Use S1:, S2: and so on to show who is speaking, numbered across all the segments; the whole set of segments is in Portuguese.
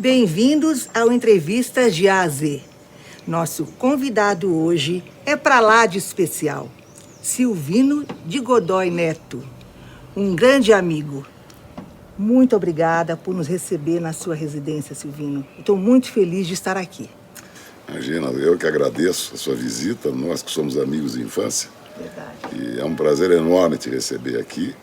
S1: Bem-vindos ao Entrevistas de A a Z. Nosso convidado hoje é pra lá de especial, Silvino de Godoy Neto, um grande amigo. Muito obrigada por nos receber na sua residência, Silvino. Estou muito feliz de estar aqui.
S2: Imagina, eu que agradeço a sua visita, nós que somos amigos de infância.
S1: Verdade.
S2: E é um prazer enorme te receber aqui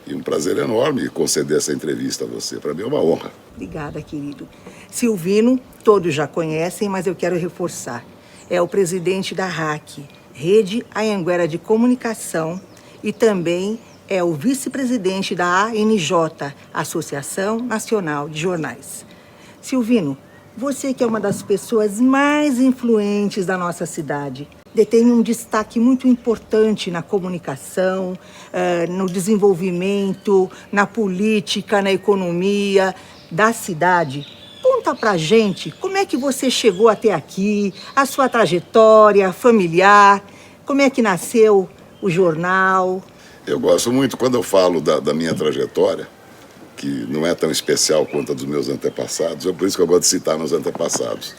S2: e um prazer enorme conceder essa entrevista a você. Para mim é uma honra.
S1: Obrigada, querido. Silvino, todos já conhecem, mas eu quero reforçar. É o presidente da RAC, Rede Anhanguera de Comunicação, e também é o vice-presidente da ANJ, Associação Nacional de Jornais. Silvino, você que é uma das pessoas mais influentes da nossa cidade, detém um destaque muito importante na comunicação, no desenvolvimento, na política, na economia da cidade. Conta pra gente como é que você chegou até aqui, a sua trajetória familiar, como é que nasceu o jornal.
S2: Eu gosto muito quando eu falo da minha trajetória, que não é tão especial quanto a dos meus antepassados, é por isso que eu gosto de citar meus antepassados.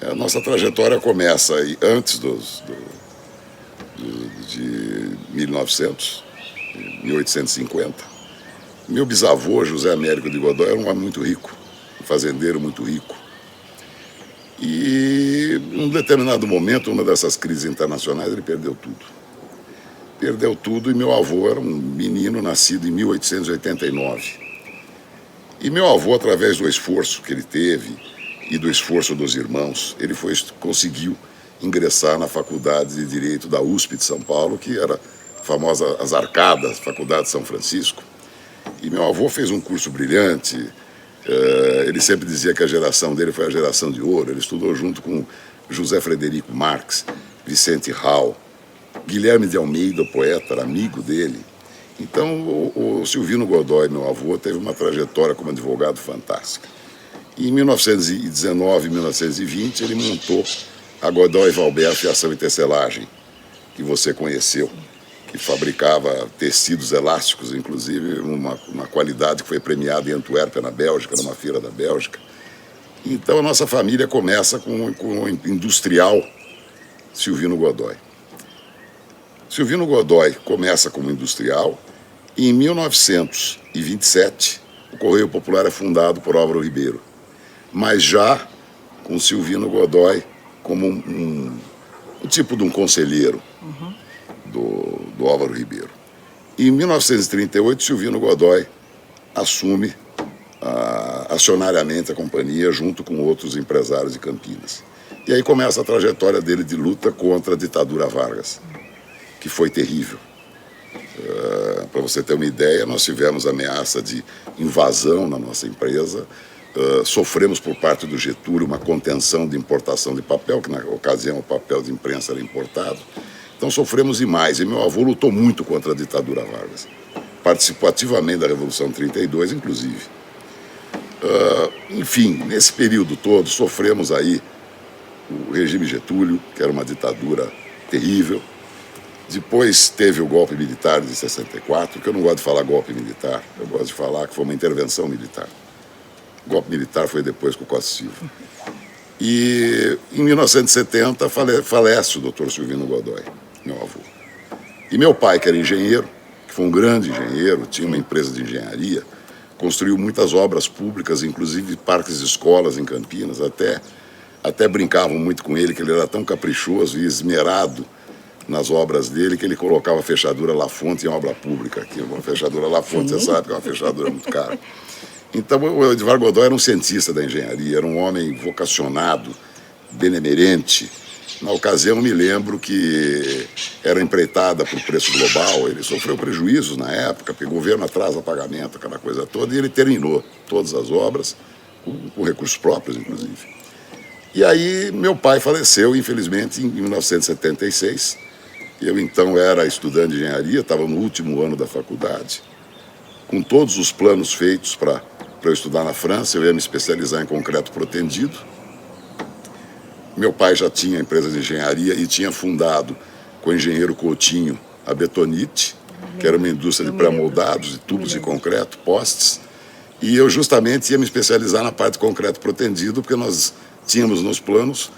S2: A nossa trajetória começa aí antes de 1900, 1850. Meu bisavô, José Américo de Godoy, era um homem muito rico, um fazendeiro muito rico. E, em um determinado momento, uma dessas crises internacionais, ele perdeu tudo. Perdeu tudo e meu avô era um menino nascido em 1889. E meu avô, através do esforço que ele teve e do esforço dos irmãos, ele conseguiu ingressar na Faculdade de Direito da USP de São Paulo, que era a famosa As Arcadas, Faculdade de São Francisco. E meu avô fez um curso brilhante. Ele sempre dizia que a geração dele foi a geração de ouro. Ele estudou junto com José Frederico Marx, Vicente Hall, Guilherme de Almeida, o poeta, era amigo dele. Então, o Silvino Godoy, meu avô, teve uma trajetória como advogado fantástica. E em 1919, 1920, ele montou a Godoy Valber Fiação e Tecelagem, que você conheceu, que fabricava tecidos elásticos, inclusive uma qualidade que foi premiada em Antuérpia, na Bélgica, numa feira da Bélgica. Então, a nossa família começa com o industrial Silvino Godoy. Silvino Godoy começa como industrial e em 1927 o Correio Popular é fundado por Álvaro Ribeiro, mas já com Silvino Godoy como um tipo de um conselheiro do Álvaro Ribeiro. E em 1938 Silvino Godoy assume acionariamente a companhia junto com outros empresários de Campinas. E aí começa a trajetória dele de luta contra a ditadura Vargas, que foi terrível. Para você ter uma ideia, nós tivemos ameaça de invasão na nossa empresa, sofremos por parte do Getúlio uma contenção de importação de papel, que na ocasião o papel de imprensa era importado. Então sofremos demais, e meu avô lutou muito contra a ditadura Vargas. Participou ativamente da Revolução 32, inclusive. Enfim, nesse período todo, sofremos aí o regime Getúlio, que era uma ditadura terrível. Depois teve o golpe militar de 64, que eu não gosto de falar golpe militar, eu gosto de falar que foi uma intervenção militar. O golpe militar foi depois com o Costa Silva. E em 1970 falece o doutor Silvino Godoy, meu avô. E meu pai, que era engenheiro, que foi um grande engenheiro, tinha uma empresa de engenharia, construiu muitas obras públicas, inclusive parques e escolas em Campinas, até brincavam muito com ele, que ele era tão caprichoso e esmerado nas obras dele, que ele colocava a fechadura Lafont em obra pública. Aqui, uma fechadura Lafont, você sabe que é uma fechadura muito cara. Então, o Edvar Godoy era um cientista da engenharia, era um homem vocacionado, benemerente. Na ocasião, me lembro que era empreitada por preço global, ele sofreu prejuízos na época, porque o governo atrasa pagamento, aquela coisa toda, e ele terminou todas as obras, com recursos próprios, inclusive. E aí, meu pai faleceu, infelizmente, em 1976. Eu, então, era estudante de engenharia, estava no último ano da faculdade, com todos os planos feitos para eu estudar na França. Eu ia me especializar em concreto protendido. Meu pai já tinha empresa de engenharia e tinha fundado, com o engenheiro Coutinho, a Betonite, que era uma indústria de pré-moldados, de tubos de concreto, postes. E eu justamente ia me especializar na parte de concreto protendido, porque nós tínhamos nos planos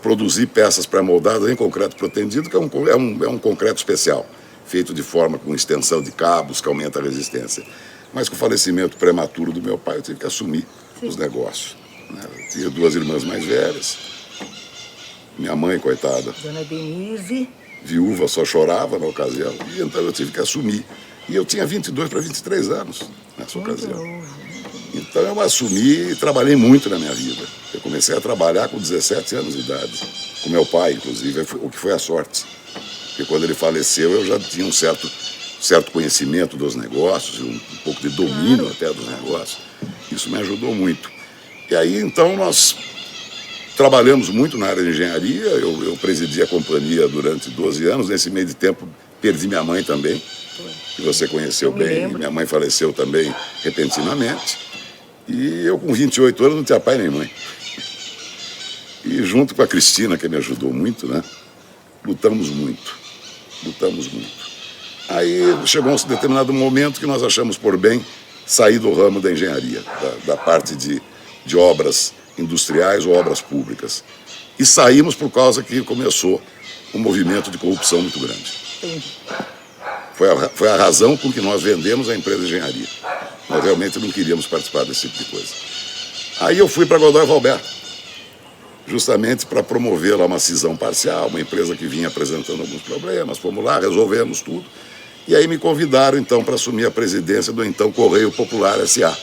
S2: produzir peças pré-moldadas em concreto protendido, que é um concreto especial, feito de forma com extensão de cabos, que aumenta a resistência. Mas com o falecimento prematuro do meu pai, eu tive que assumir os negócios. Né? Eu tinha 2 irmãs mais velhas, minha mãe, coitada,
S1: Dona Denise,
S2: viúva, só chorava na ocasião, e então eu tive que assumir. E eu tinha 22 para 23 anos nessa ocasião. Então eu assumi e trabalhei muito na minha vida. Eu comecei a trabalhar com 17 anos de idade, com meu pai, inclusive, o que foi a sorte. Porque quando ele faleceu, eu já tinha um certo conhecimento dos negócios, um pouco de domínio até dos negócios. Isso me ajudou muito. E aí, então, nós trabalhamos muito na área de engenharia. Eu presidi a companhia durante 12 anos. Nesse meio de tempo, perdi minha mãe também, que você conheceu bem. Minha mãe faleceu também repentinamente. E eu, com 28 anos, não tinha pai nem mãe. E junto com a Cristina, que me ajudou muito, né? Lutamos muito. Aí chegou um determinado momento que nós achamos por bem sair do ramo da engenharia, da parte de obras industriais ou obras públicas. E saímos por causa que começou um movimento de corrupção muito grande.
S1: entendi.
S2: Foi a razão com que nós vendemos a empresa de engenharia. Nós realmente não queríamos participar desse tipo de coisa. Aí eu fui para Godoy Valberto, justamente para promover lá uma cisão parcial, uma empresa que vinha apresentando alguns problemas. Fomos lá, resolvemos tudo. E aí me convidaram, então, para assumir a presidência do então Correio Popular S.A.,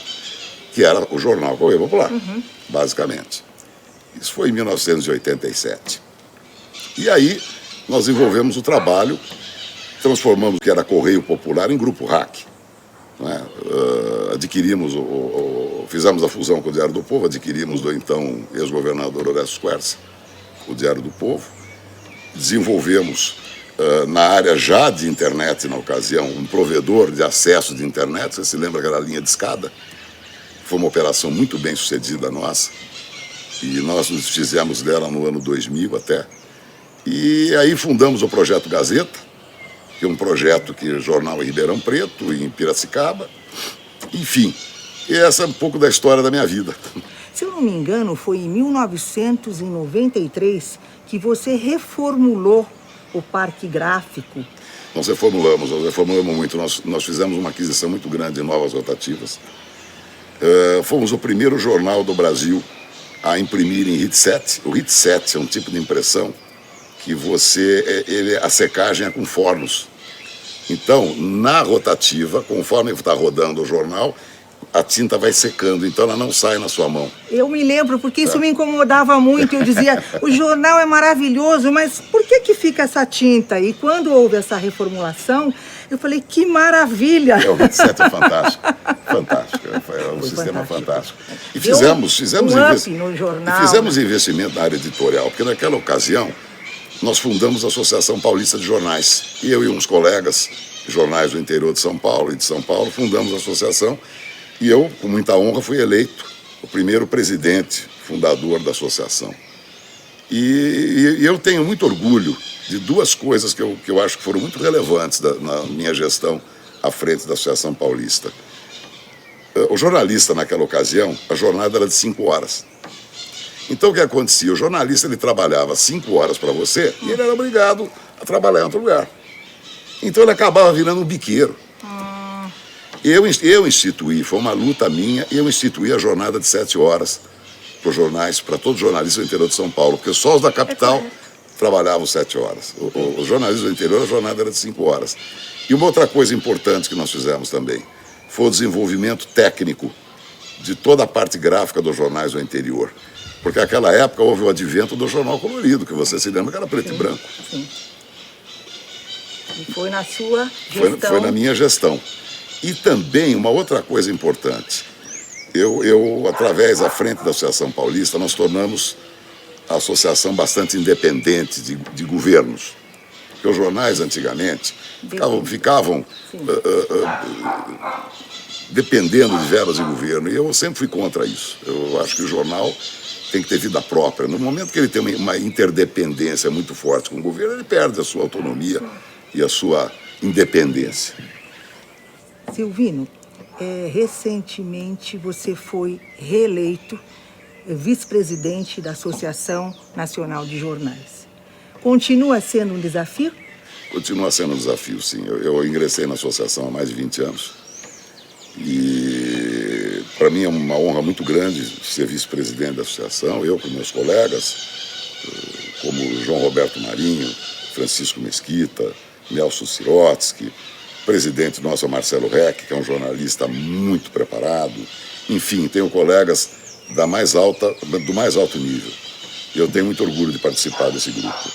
S2: que era o jornal Correio Popular, basicamente. Isso foi em 1987. E aí nós desenvolvemos o trabalho, transformamos o que era Correio Popular em Grupo RAC. Né? Adquirimos, fizemos a fusão com o Diário do Povo, adquirimos do então ex-governador Orestes Quercia, o Diário do Povo. Desenvolvemos, na área já de internet, na ocasião, um provedor de acesso de internet. Você se lembra que era a linha de escada? Foi uma operação muito bem sucedida nossa. E nós nos fizemos dela no ano 2000 até. E aí fundamos o Projeto Gazeta, que é um projeto que jornal em Ribeirão Preto, em Piracicaba. Enfim, essa é um pouco da história da minha vida.
S1: Se eu não me engano, foi em 1993 que você reformulou o Parque Gráfico.
S2: Nós reformulamos muito. Nós fizemos uma aquisição muito grande de novas rotativas. Fomos o primeiro jornal do Brasil a imprimir em HIT7. O HIT7 é um tipo de impressão que a secagem é com fornos. Então, na rotativa, conforme está rodando o jornal, a tinta vai secando, então ela não sai na sua mão.
S1: Eu me lembro, porque isso me incomodava muito. Eu dizia, o jornal é maravilhoso, mas por que fica essa tinta? E quando houve essa reformulação, eu falei, que maravilha!
S2: O HIT7 é fantástico, fantástico. É um sistema fantástico. E fizemos
S1: no jornal,
S2: fizemos investimento na área editorial, porque naquela ocasião nós fundamos a Associação Paulista de Jornais. E eu e uns colegas, jornais do interior de São Paulo e de São Paulo, fundamos a associação. E eu, com muita honra, fui eleito o primeiro presidente fundador da associação. E eu tenho muito orgulho de 2 coisas que eu acho que foram muito relevantes na minha gestão à frente da Associação Paulista. O jornalista, naquela ocasião, a jornada era de 5 horas. Então, o que acontecia? O jornalista ele trabalhava 5 horas para você e ele era obrigado a trabalhar em outro lugar. Então, ele acabava virando um biqueiro. Eu instituí, foi uma luta minha, eu instituí a jornada de 7 horas para os jornais, para todos os jornalistas do interior de São Paulo, porque só os da capital trabalhavam 7 horas. Os jornalistas do interior, a jornada era de 5 horas. E uma outra coisa importante que nós fizemos também foi o desenvolvimento técnico de toda a parte gráfica dos jornais do interior. Porque naquela época houve o advento do jornal colorido, que você se lembra que era preto e branco.
S1: Sim. E foi na sua gestão?
S2: Foi na minha gestão. E também uma outra coisa importante. Eu, através da frente da Associação Paulista, nós tornamos a associação bastante independente de governos. Porque os jornais, antigamente, ficavam dependendo de verbas de governo. E eu sempre fui contra isso. Eu acho que o jornal tem que ter vida própria. No momento que ele tem uma interdependência muito forte com o governo, ele perde a sua autonomia e a sua independência.
S1: Silvino, recentemente você foi reeleito vice-presidente da Associação Nacional de Jornais. Continua sendo um desafio?
S2: Continua sendo um desafio, sim. Eu ingressei na associação há mais de 20 anos e para mim é uma honra muito grande ser vice-presidente da associação, eu com meus colegas, como João Roberto Marinho, Francisco Mesquita, Nelson Sirotsky, presidente nosso Marcelo Reck, que é um jornalista muito preparado. Enfim, tenho colegas do mais alto nível. E eu tenho muito orgulho de participar desse grupo.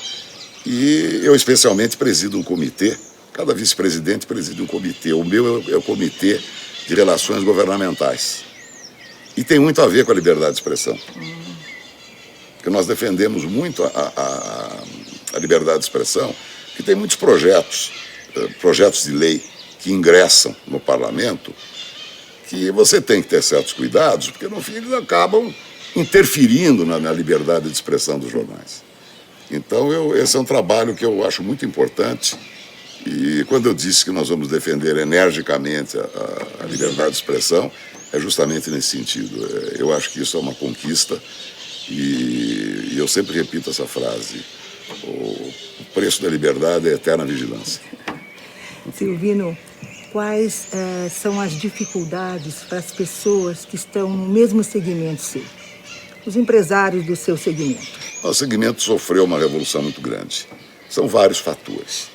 S2: E eu especialmente presido um comitê, cada vice-presidente preside um comitê. O meu é o Comitê de Relações Governamentais. E tem muito a ver com a liberdade de expressão. Porque nós defendemos muito a liberdade de expressão, que tem muitos projetos de lei que ingressam no parlamento, que você tem que ter certos cuidados, porque no fim eles acabam interferindo na liberdade de expressão dos jornais. Então esse é um trabalho que eu acho muito importante, e quando eu disse que nós vamos defender energicamente a liberdade de expressão, é justamente nesse sentido. Eu acho que isso é uma conquista, e eu sempre repito essa frase: o preço da liberdade é a eterna vigilância.
S1: Silvino, quais são as dificuldades para as pessoas que estão no mesmo segmento seu? Os empresários do seu segmento.
S2: O segmento sofreu uma revolução muito grande. São vários fatores.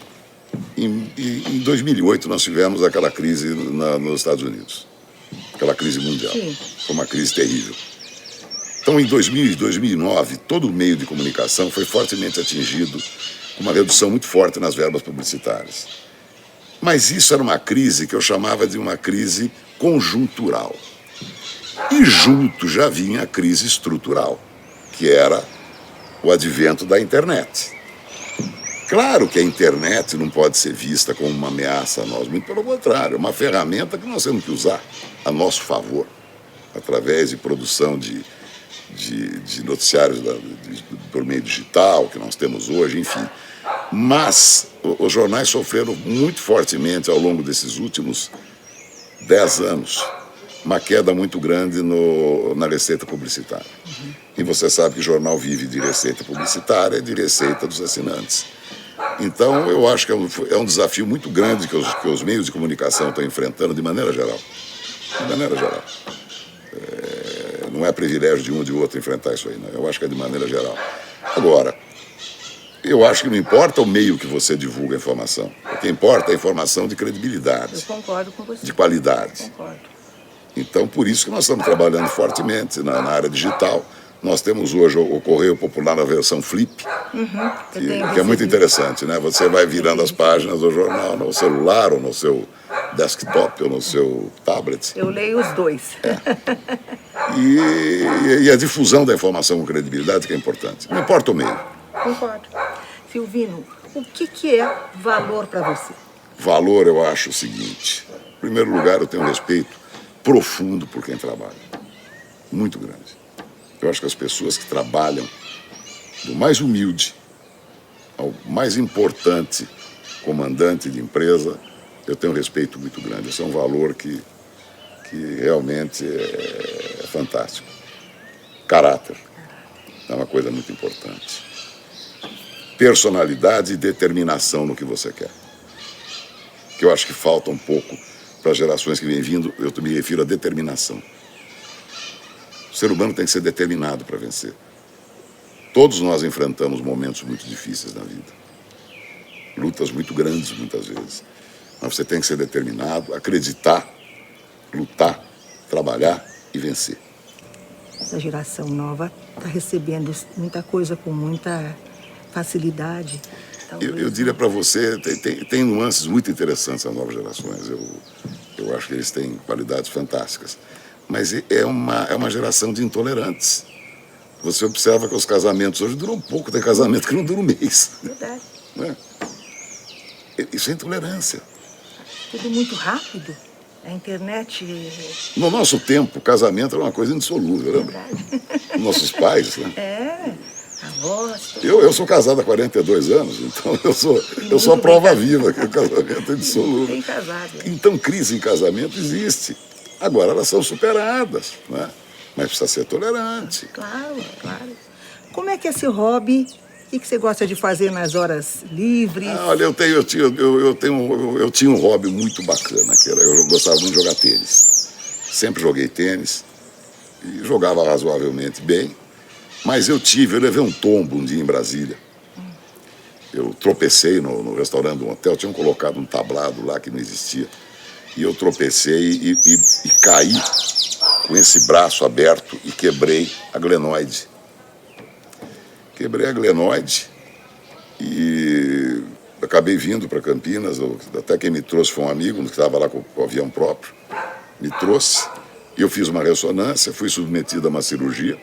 S2: Em 2008 nós tivemos aquela crise nos Estados Unidos. Aquela crise mundial.
S1: Sim.
S2: Foi uma crise terrível. Então, em 2000 e 2009, todo o meio de comunicação foi fortemente atingido, com uma redução muito forte nas verbas publicitárias. Mas isso era uma crise que eu chamava de uma crise conjuntural. E junto já vinha a crise estrutural, que era o advento da internet. Claro que a internet não pode ser vista como uma ameaça a nós, muito pelo contrário, é uma ferramenta que nós temos que usar a nosso favor, através de produção de noticiários por meio digital, que nós temos hoje, enfim. Mas os jornais sofreram muito fortemente ao longo desses últimos 10 anos uma queda muito grande na receita publicitária. E você sabe que o jornal vive de receita publicitária e de receita dos assinantes. Então, eu acho que é um desafio muito grande que os meios de comunicação estão enfrentando de maneira geral. De maneira geral. Não é privilégio de um ou de outro enfrentar isso aí, não. Eu acho que é de maneira geral. Agora, eu acho que não importa o meio que você divulga a informação. O que importa é a informação de credibilidade.
S1: Eu concordo com você.
S2: De qualidade.
S1: Concordo.
S2: Então, por isso que nós estamos trabalhando fortemente na área digital. Nós temos hoje o Correio Popular na versão Flip, que é muito interessante, né? Você vai virando as páginas do jornal no celular, ou no seu desktop, ou no seu tablet.
S1: Eu leio os dois.
S2: E a difusão da informação com credibilidade que é importante. Não importa o meio.
S1: Concordo. Silvino, o que é valor para você?
S2: Valor, eu acho o seguinte. Em primeiro lugar, eu tenho um respeito profundo por quem trabalha. Muito grande. Eu acho que as pessoas que trabalham do mais humilde ao mais importante comandante de empresa, eu tenho um respeito muito grande. Esse é um valor que realmente é fantástico. Caráter é uma coisa muito importante. Personalidade e determinação no que você quer. Que eu acho que falta um pouco para as gerações que vêm vindo, eu me refiro à determinação. O ser humano tem que ser determinado para vencer. Todos nós enfrentamos momentos muito difíceis na vida. Lutas muito grandes, muitas vezes. Mas você tem que ser determinado, acreditar, lutar, trabalhar e vencer.
S1: Essa geração nova está recebendo muita coisa com muita facilidade.
S2: Eu diria para você, tem nuances muito interessantes nas novas gerações. Eu acho que eles têm qualidades fantásticas. Mas é uma geração de intolerantes. Você observa que os casamentos hoje duram pouco, tem casamento que não dura um mês.
S1: Verdade.
S2: Né? Isso é intolerância.
S1: Tudo muito rápido. A internet...
S2: No nosso tempo, o casamento era uma coisa indissolúvel, lembra?
S1: Verdade.
S2: Nossos pais, né?
S1: Avós...
S2: Eu sou casado há 42 anos, então eu sou a prova viva que o casamento é indissolúvel.
S1: Bem casado.
S2: Então, crise em casamento existe. Agora elas são superadas, né? Mas precisa ser tolerante.
S1: Claro, claro. Como é que é seu hobby? O que você gosta de fazer nas horas livres?
S2: Olha, eu tinha um hobby muito bacana, que era, eu gostava muito de jogar tênis. Sempre joguei tênis e jogava razoavelmente bem, mas eu levei um tombo um dia em Brasília. Eu tropecei no restaurante do hotel, tinham colocado um tablado lá que não existia, e eu tropecei e caí com esse braço aberto e quebrei a glenoide. Quebrei a glenoide e acabei vindo para Campinas. Até quem me trouxe foi um amigo que estava lá com o avião próprio. Me trouxe e eu fiz uma ressonância, fui submetido a uma cirurgia.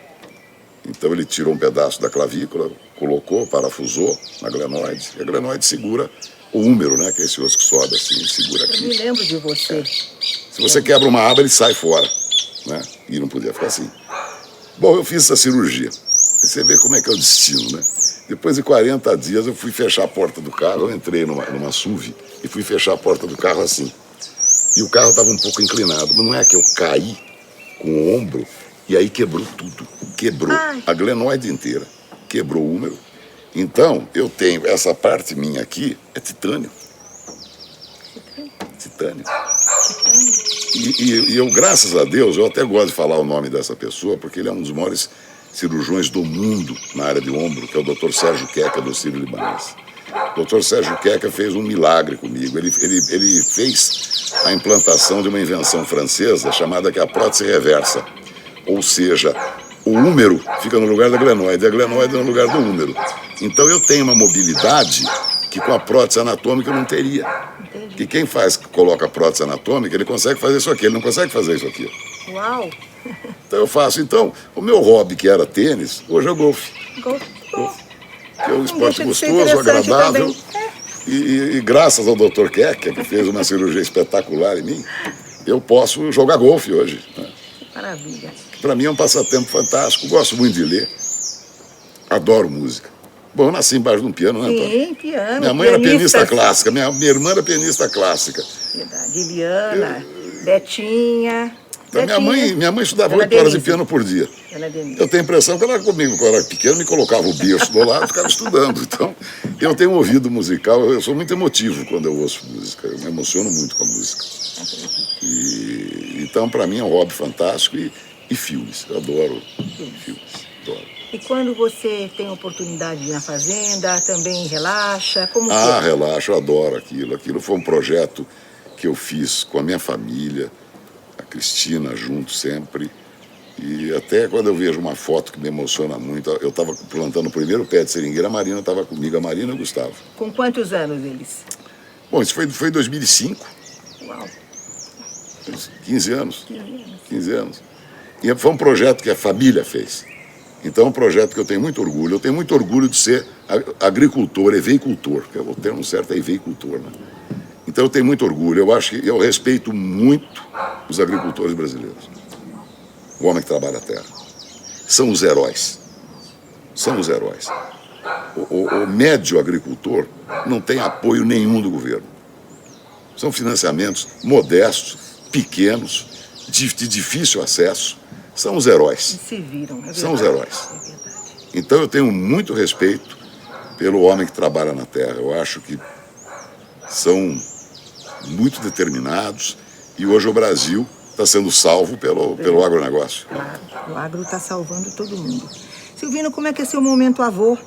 S2: Então ele tirou um pedaço da clavícula, colocou, parafusou na glenoide. E a glenoide segura o húmero, né? Que é esse osso que sobe assim, segura aqui.
S1: Eu me lembro de você.
S2: Se você quebra uma aba, ele sai fora, né? E não podia ficar assim. Bom, eu fiz essa cirurgia. E você vê como é que é o destino, né? Depois de 40 dias eu fui fechar a porta do carro, eu entrei numa SUV e fui fechar a porta do carro assim. E o carro estava um pouco inclinado, mas não é que eu caí com o ombro e aí quebrou tudo. Quebrou a glenoide inteira, quebrou o húmero. Então, eu tenho essa parte minha aqui, é titânio. Titânio. E eu, graças a Deus, eu até gosto de falar o nome dessa pessoa, porque ele é um dos maiores cirurgiões do mundo na área de ombro, que é o Dr. Sérgio Queca, do Sírio-Libanês. O Dr. Sérgio Queca fez um milagre comigo. Ele fez a implantação de uma invenção francesa chamada que é a prótese reversa. Ou seja, o húmero fica no lugar da glenoide e a glenoide no lugar do húmero. Então eu tenho uma mobilidade que com a prótese anatômica eu não teria. Que quem coloca a prótese anatômica, ele consegue fazer isso aqui, ele não consegue fazer isso aqui.
S1: Uau!
S2: Então eu faço. Então, o meu hobby, que era tênis, hoje é golfe.
S1: Golfe.
S2: Que é um esporte gostoso, agradável. E graças ao Dr. Queca, que fez uma cirurgia espetacular em mim, eu posso jogar golfe hoje. Né?
S1: Maravilha.
S2: Para mim é um passatempo fantástico. Gosto muito de ler. Adoro música. Bom, eu nasci embaixo de um piano, né, Antônio?
S1: Sim, piano.
S2: Minha mãe era pianista clássica. Minha irmã era pianista clássica.
S1: Verdade. Eliana, Betinha.
S2: Então, minha mãe estudava 8 horas de piano por dia. Eu tenho a impressão que ela comigo, quando eu era pequeno, me colocava o berço do lado e ficava estudando. Então, eu tenho um ouvido musical, eu sou muito emotivo quando eu ouço música. Eu me emociono muito com a música. Então, para mim, é um hobby fantástico e filmes. Eu adoro filmes. Adoro.
S1: E quando você tem oportunidade de ir na fazenda, também relaxa? Como que
S2: é? Relaxo, eu adoro aquilo. Aquilo foi um projeto que eu fiz com a minha família, a Cristina junto sempre. E até quando eu vejo uma foto que me emociona muito, eu estava plantando o primeiro pé de seringueira, a Marina estava comigo, a Marina e o Gustavo.
S1: Com quantos anos eles?
S2: Bom, isso foi em 2005.
S1: Uau!
S2: 15 anos. 15 anos. E foi um projeto que a família fez. Então é um projeto que eu tenho muito orgulho. Eu tenho muito orgulho de ser agricultor, eveicultor. Que o termo certo é eveicultor, né? Então eu tenho muito orgulho. Eu acho que eu respeito muito os agricultores brasileiros. O homem que trabalha a terra. São os heróis. São os heróis. O médio agricultor não tem apoio nenhum do governo. São financiamentos modestos, pequenos, de difícil acesso. São os heróis.
S1: Se viram, é verdade.
S2: São os heróis.
S1: É verdade.
S2: Então eu tenho muito respeito pelo homem que trabalha na terra. Eu acho que são muito determinados e hoje o Brasil está sendo salvo pelo agronegócio.
S1: Claro, o agro está salvando todo mundo. Silvino, como é que é seu momento avô?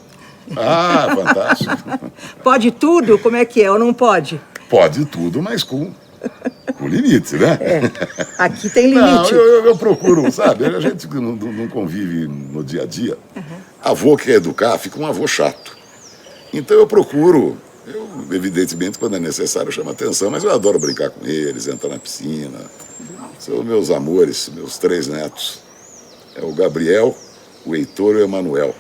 S2: Ah, fantástico.
S1: Pode tudo? Como é que é? Ou não pode?
S2: Pode tudo, mas com limite, né?
S1: Aqui tem limite.
S2: Não, eu procuro, sabe? A gente não convive no dia a dia. Avô que quer educar, fica um avô chato. Então eu procuro, evidentemente, quando é necessário, eu chamo atenção, mas eu adoro brincar com eles, entrar na piscina. São meus amores, meus 3 netos. É o Gabriel, o Heitor e o Emanuel.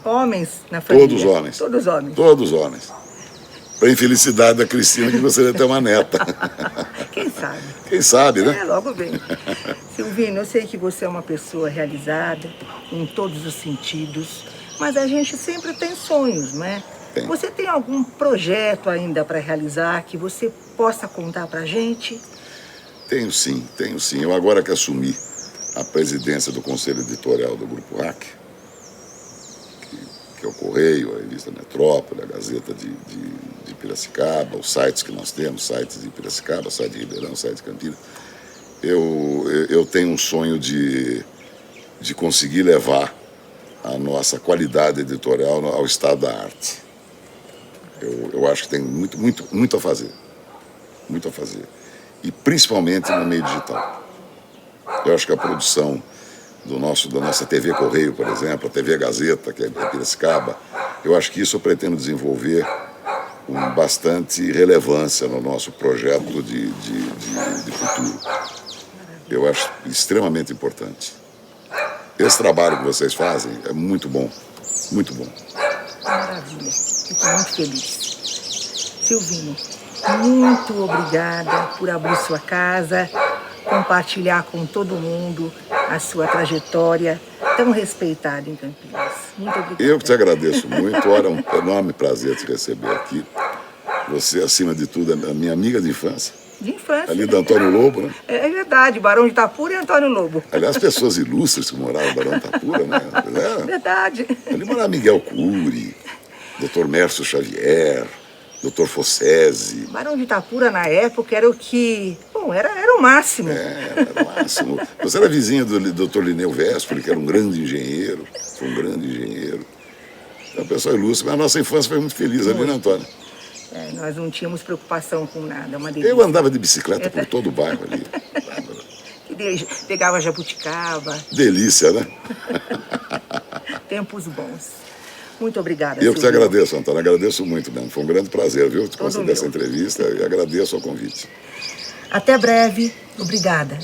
S1: Homens na família?
S2: Todos homens.
S1: Todos homens.
S2: Todos homens. Para a infelicidade da Cristina, que gostaria de ter uma neta.
S1: Quem sabe?
S2: Quem sabe, né?
S1: Logo bem. Silvino, eu sei que você é uma pessoa realizada em todos os sentidos, mas a gente sempre tem sonhos, não é?
S2: Tem.
S1: Você tem algum projeto ainda para realizar que você possa contar para a gente?
S2: Tenho sim. Eu agora que assumi a presidência do Conselho Editorial do Grupo RAC, que é o Correio, a revista Metrópole, a Gazeta de Piracicaba, os sites que nós temos, sites de Piracicaba, site de Ribeirão, site de Campinas, eu tenho um sonho de conseguir levar a nossa qualidade editorial ao estado da arte. Eu acho que tem muito a fazer. Muito a fazer. E principalmente no meio digital. Eu acho que a produção da nossa TV Correio, por exemplo, a TV Gazeta, que é de Piracicaba, eu acho que isso eu pretendo desenvolver com bastante relevância no nosso projeto de futuro. Eu acho extremamente importante. Esse trabalho que vocês fazem é muito bom, muito bom.
S1: Maravilha, fico muito feliz. Silvino, muito obrigada por abrir sua casa, compartilhar com todo mundo a sua trajetória tão respeitada em Campinas. Muito obrigada.
S2: Eu que te agradeço muito, olha, é um enorme prazer te receber aqui. Você, acima de tudo, é a minha amiga de infância.
S1: De infância.
S2: Ali do Antônio Lobo, né?
S1: É verdade, Barão de Itapura e Antônio Lobo.
S2: Aliás, pessoas ilustres que moravam no Barão de Itapura, né?
S1: Verdade.
S2: Ali morava Miguel Cury, Dr. Mércio Xavier, Dr. Fossese.
S1: Barão de Itapura, na época, era o que... Bom, era o máximo.
S2: Era o máximo. Você era vizinho do Dr. Lineu Vespoli, que era um grande engenheiro. Foi um grande engenheiro. É uma pessoa ilustre, mas a nossa infância foi muito feliz ali, né, Antônio?
S1: Nós não tínhamos preocupação com nada, uma delícia.
S2: Eu andava de bicicleta por todo o bairro ali.
S1: Pegava jabuticaba.
S2: Delícia, né?
S1: Tempos bons. Muito obrigada,
S2: Eu que te
S1: Silvino.
S2: agradeço, Antônio. Agradeço muito mesmo. Foi um grande prazer, viu? Te
S1: Todo
S2: conceder essa
S1: meu.
S2: entrevista e agradeço o convite.
S1: Até breve. Obrigada.